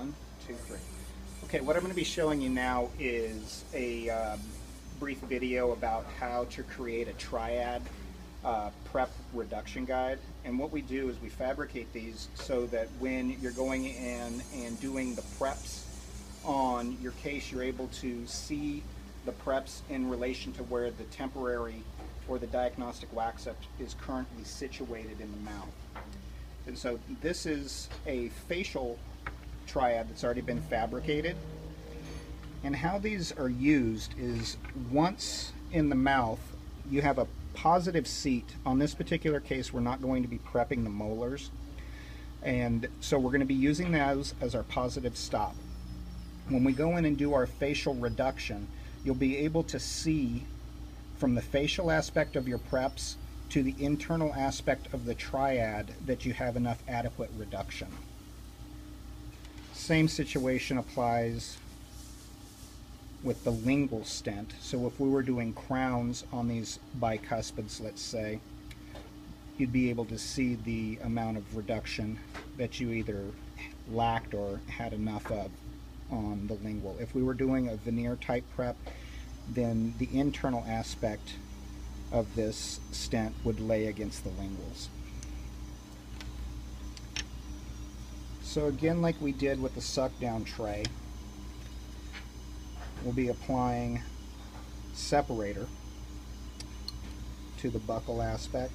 1, 2, 3. Okay, what I'm going to be showing you now is a brief video about how to create a Triad prep reduction guide. And what we do is we fabricate these so that when you're going in and doing the preps on your case, you're able to see the preps in relation to where the temporary or the diagnostic wax up is currently situated in the mouth. And so this is a facial Triad that's already been fabricated. And how these are used is once in the mouth, you have a positive seat. On this particular case, we're not going to be prepping the molars. And so we're going to be using those as our positive stop. When we go in and do our facial reduction, you'll be able to see from the facial aspect of your preps to the internal aspect of the Triad that you have enough adequate reduction. Same situation applies with the lingual stent. So if we were doing crowns on these bicuspids, let's say, you'd be able to see the amount of reduction that you either lacked or had enough of on the lingual. If we were doing a veneer type prep, then the internal aspect of this stent would lay against the linguals. So again, like we did with the suck down tray, we'll be applying separator to the buccal aspect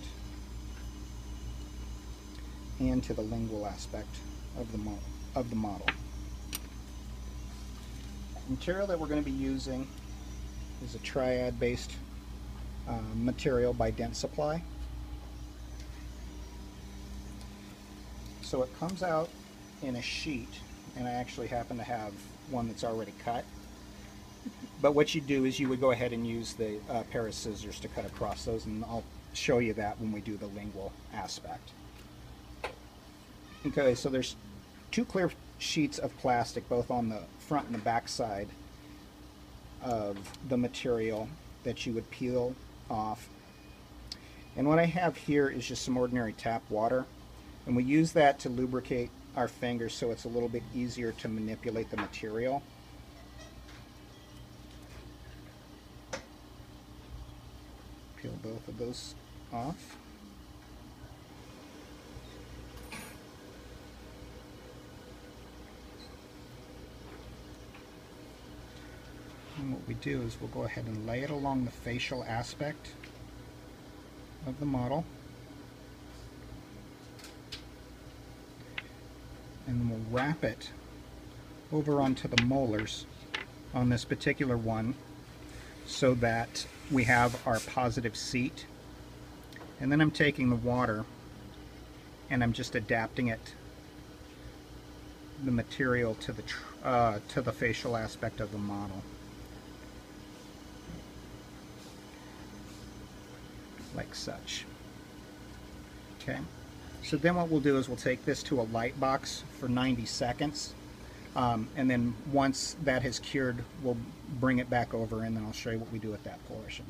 and to the lingual aspect of the model. The material that we're going to be using is a Triad based material by Dent Supply. So it comes out in a sheet, and I actually happen to have one that's already cut. But what you do is you would go ahead and use the pair of scissors to cut across those, and I'll show you that when we do the lingual aspect. Okay, so there's two clear sheets of plastic, both on the front and the back side of the material that you would peel off. And what I have here is just some ordinary tap water, and we use that to lubricate our fingers so it's a little bit easier to manipulate the material. Peel both of those off. And what we do is we'll go ahead and lay it along the facial aspect of the model. And then we'll wrap it over onto the molars on this particular one so that we have our positive seat. And then I'm taking the water and I'm just adapting it, the material to the facial aspect of the model, like such. Okay. So then what we'll do is we'll take this to a light box for 90 seconds. And then once that has cured, we'll bring it back over, and then I'll show you what we do with that portion.